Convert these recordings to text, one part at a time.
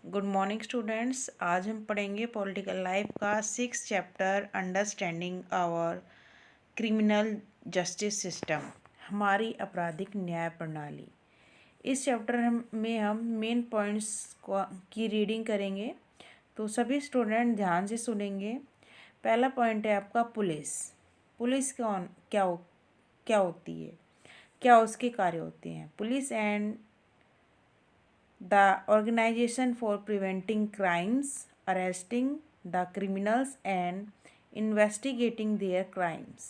Good morning students. आज हम पढ़ेंगे पॉलिटिकल लाइफ का 6 chapter understanding our criminal justice system, हमारी आपराधिक न्याय प्रणाली। इस चैप्टर में हम मेन पॉइंट्स की रीडिंग करेंगे, तो सभी स्टूडेंट ध्यान से सुनेंगे। पहला पॉइंट है आपका पुलिस। पुलिस क्या होती है, क्या उसके कार्य होते हैं। Police and the organization for preventing crimes, arresting the criminals and investigating their crimes।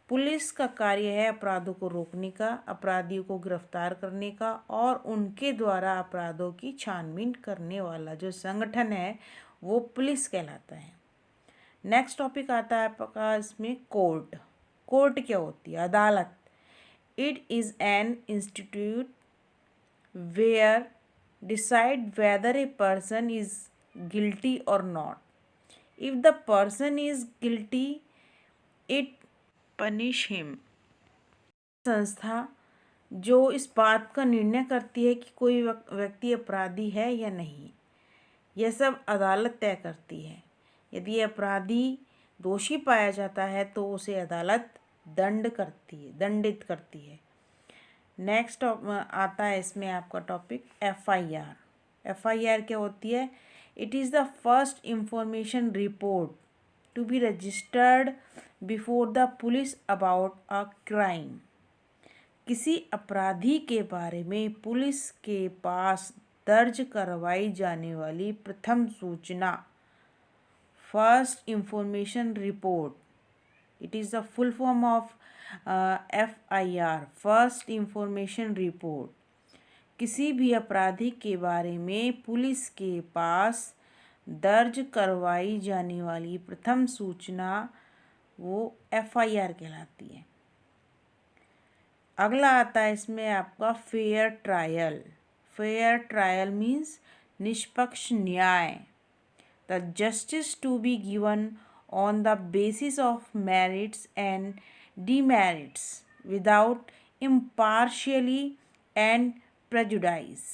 Police का कार्य है अपराधों को रोकने का, अपराधियों को गिरफ्तार करने का और उनके द्वारा अपराधों की छानबीन करने वाला जो संगठन है वो पुलिस कहलाता है। नेक्स्ट टॉपिक आता है आपका इसमें कोर्ट। कोर्ट क्या होती है? अदालत। It is an institute where decide whether a person is guilty or not. If the person is guilty, it punish him। संस्था जो इस बात का निर्णय करती है कि कोई व्यक्ति अपराधी है या नहीं, यह सब अदालत तय करती है। यदि अपराधी दोषी पाया जाता है तो उसे अदालत दंडित करती है। नेक्स्ट आता है इसमें आपका टॉपिक FIR। FIR क्या होती है? It is the first information report to be registered before the police about a crime. किसी अपराधी के बारे में पुलिस के पास दर्ज करवाई जाने वाली प्रथम सूचना, first information report. It is the full form of FIR, first information report. किसी भी अपराधी के बारे में पुलिस के पास दर्ज करवाई जाने वाली प्रथम सूचना वो FIR कहलाती है। अगला आता है इसमें आपका fair trial. Fair trial means निष्पक्ष न्याय। The justice to be given on the basis of merits and demerits without impartially and prejudice।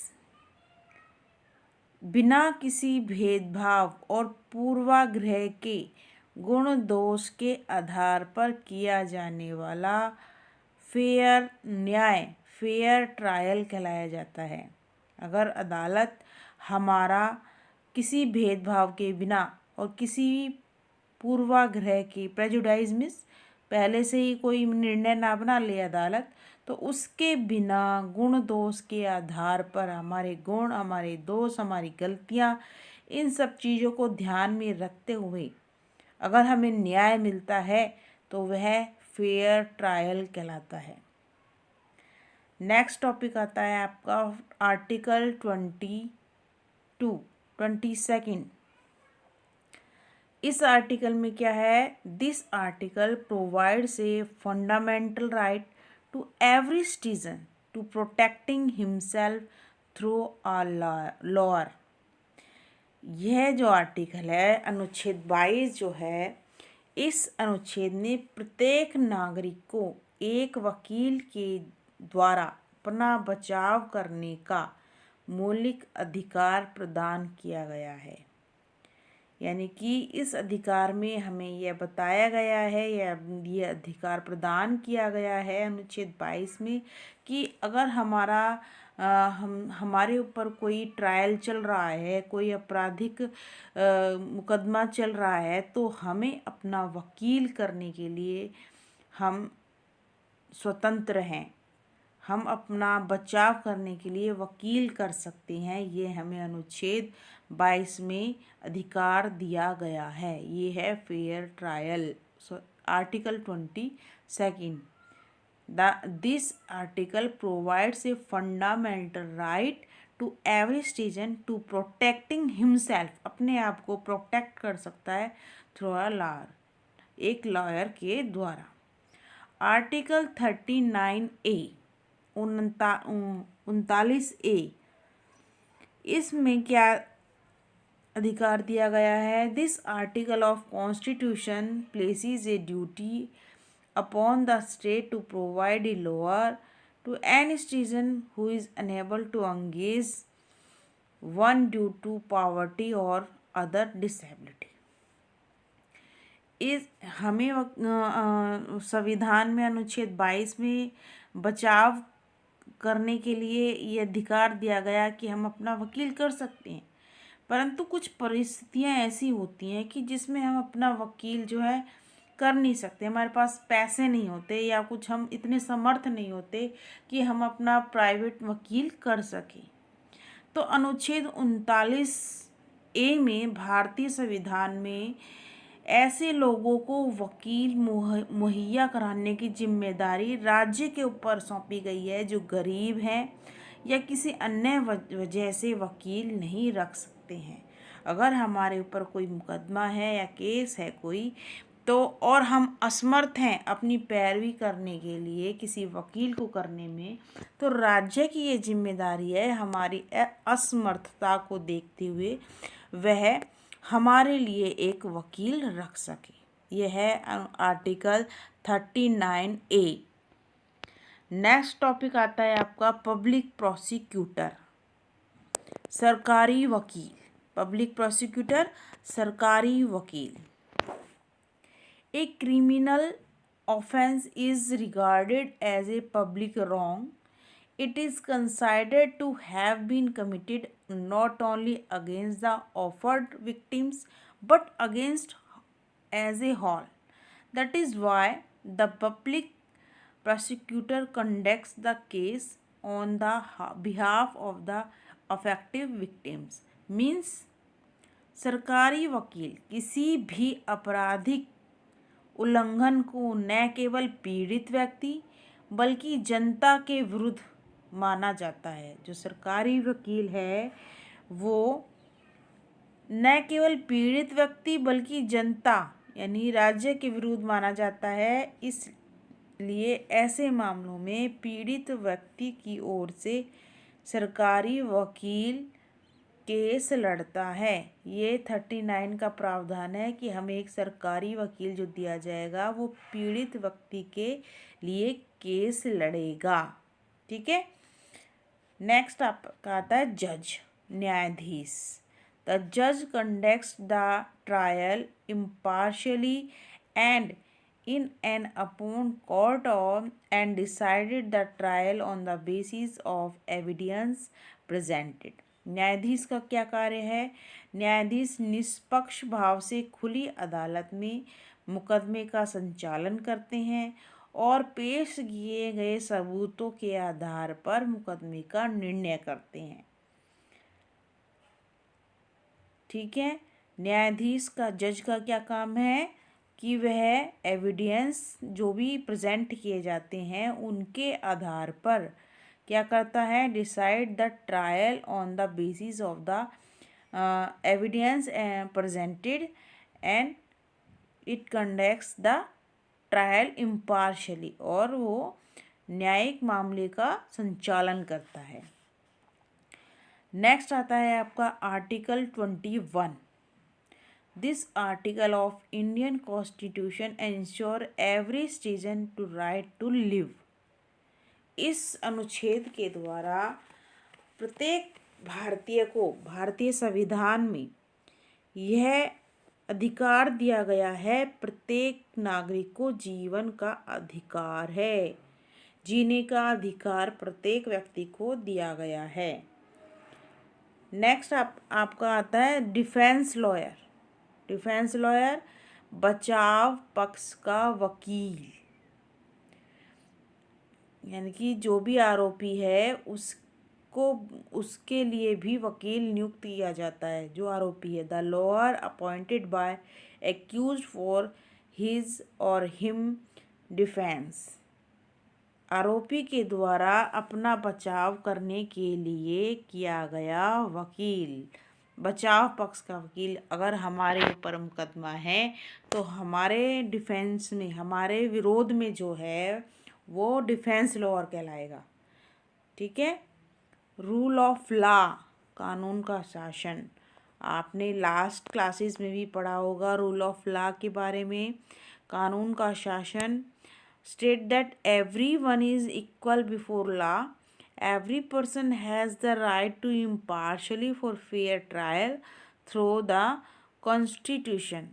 बिना किसी भेदभाव और पूर्वाग्रह के गुण दोष के आधार पर किया जाने वाला फेयर न्याय, फेयर ट्रायल कहलाया जाता है। अगर अदालत हमारा किसी भेदभाव के बिना और किसी पूर्वाग्रह की, प्रेजुडाइज मीन्स पहले से ही कोई निर्णय ना बना ले अदालत, तो उसके बिना गुण दोष के आधार पर हमारे गुण, हमारे दोष, हमारी गलतियां, इन सब चीज़ों को ध्यान में रखते हुए अगर हमें न्याय मिलता है तो वह फेयर ट्रायल कहलाता है। नेक्स्ट टॉपिक आता है आपका आर्टिकल 22। इस आर्टिकल में क्या है? This article provides a fundamental right to every citizen to protecting himself through a lawyer. यह जो आर्टिकल है, अनुच्छेद 22 जो है, इस अनुच्छेद ने प्रत्येक नागरिक को एक वकील के द्वारा अपना बचाव करने का मौलिक अधिकार प्रदान किया गया है। यानी कि इस अधिकार में हमें यह बताया गया है, ये अधिकार प्रदान किया गया है अनुच्छेद 22 में कि अगर हमारे ऊपर कोई ट्रायल चल रहा है, कोई आपराधिक मुकदमा चल रहा है, तो हमें अपना वकील करने के लिए हम स्वतंत्र हैं। हम अपना बचाव करने के लिए वकील कर सकते हैं। ये हमें अनुच्छेद 22 में अधिकार दिया गया है। ये है fair trial. Article 22। This article provides a fundamental right to every citizen to protecting himself. अपने आप को प्रोटेक्ट कर सकता है थ्रू अ लॉयर, एक लॉयर के द्वारा। आर्टिकल 39A 39A, इसमें क्या अधिकार दिया गया है? This article of constitution places a duty upon the state to provide a lawyer to any citizen who is unable to engage 1 due to poverty और अदर डिसेबिलिटी। इस हमें संविधान में अनुच्छेद 22 में बचाव करने के लिए ये अधिकार दिया गया कि हम अपना वकील कर सकते हैं, परंतु कुछ परिस्थितियां ऐसी होती हैं कि जिसमें हम अपना वकील जो है कर नहीं सकते, हमारे पास पैसे नहीं होते या कुछ हम इतने समर्थ नहीं होते कि हम अपना प्राइवेट वकील कर सकें। तो अनुच्छेद 39A में भारतीय संविधान में ऐसे लोगों को वकील मुहैया कराने की जिम्मेदारी राज्य के ऊपर सौंपी गई है जो गरीब हैं या किसी अन्य वजह से वकील नहीं रख सकते हैं। अगर हमारे ऊपर कोई मुकदमा है या केस है कोई, तो और हम असमर्थ हैं अपनी पैरवी करने के लिए किसी वकील को करने में, तो राज्य की ये जिम्मेदारी है हमारी असमर्थता को देखते हुए वह हमारे लिए एक वकील रख सके। यह है आर्टिकल 39A। नेक्स्ट टॉपिक आता है आपका पब्लिक प्रोसिक्यूटर, सरकारी वकील। पब्लिक प्रोसिक्यूटर, सरकारी वकील। A criminal offense is regarded as a public wrong. It is considered to have been committed not only against the offered victims but against as a whole. That is why the public prosecutor conducts the case on the behalf of the affected victims. Means सरकारी वकील किसी भी आपराधिक उल्लंघन को न केवल पीड़ित व्यक्ति बल्कि जनता के विरुद्ध माना जाता है। जो सरकारी वकील है वो न केवल पीड़ित व्यक्ति बल्कि जनता यानी राज्य के विरुद्ध माना जाता है। इसलिए ऐसे मामलों में पीड़ित व्यक्ति की ओर से सरकारी वकील केस लड़ता है। ये 39 का प्रावधान है कि हमें एक सरकारी वकील जो दिया जाएगा वो पीड़ित व्यक्ति के लिए केस लड़ेगा। ठीक है। नेक्स्ट आपका आता है जज, न्यायाधीश। द जज conducts the trial impartially and in an upon court of and decided the trial on the basis of evidence presented. न्यायाधीश का क्या कार्य है? न्यायाधीश निष्पक्ष भाव से खुली अदालत में मुकदमे का संचालन करते हैं और पेश किए गए सबूतों के आधार पर मुकदमे का निर्णय करते हैं। ठीक है। न्यायाधीश का, जज का क्या काम है कि वह एविडेंस जो भी प्रेजेंट किए जाते हैं उनके आधार पर क्या करता है? Decide the trial on the basis of the evidence presented and it conducts the trial impartially, और वो न्यायिक मामले का संचालन करता है। नेक्स्ट आता है आपका article 21। This article of Indian Constitution ensure every citizen to right to live. इस अनुच्छेद के द्वारा प्रत्येक भारतीय को भारतीय संविधान में यह अधिकार दिया गया है, प्रत्येक नागरिक को जीवन का अधिकार है, जीने का अधिकार प्रत्येक व्यक्ति को दिया गया है। नेक्स्ट आपका आता है डिफेंस लॉयर। डिफेंस लॉयर, बचाव पक्ष का वकील, यानी कि जो भी आरोपी है उसके लिए भी वकील नियुक्त किया जाता है। जो आरोपी है, the lawyer appointed by accused for his और हिम डिफेंस, आरोपी के द्वारा अपना बचाव करने के लिए किया गया वकील, बचाव पक्ष का वकील। अगर हमारे ऊपर मुकदमा है तो हमारे डिफेंस में, हमारे विरोध में जो है वो डिफेंस लॉयर कहलाएगा। ठीक है। रूल ऑफ लॉ, कानून का शासन। आपने लास्ट क्लासेस में भी पढ़ा होगा रूल ऑफ लॉ के बारे में। कानून का शासन, state that everyone is equal before law every person has the right to impartially for fair trial through the constitution.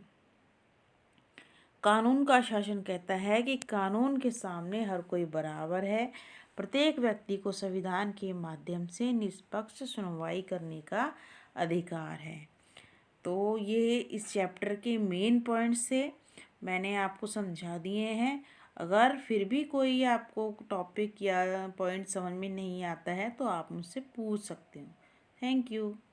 कानून का शासन कहता है कि कानून के सामने हर कोई बराबर है। प्रत्येक व्यक्ति को संविधान के माध्यम से निष्पक्ष सुनवाई करने का अधिकार है। तो ये इस चैप्टर के मेन पॉइंट्स से मैंने आपको समझा दिए हैं। अगर फिर भी कोई आपको टॉपिक या पॉइंट समझ में नहीं आता है तो आप मुझसे पूछ सकते हो। Thank you.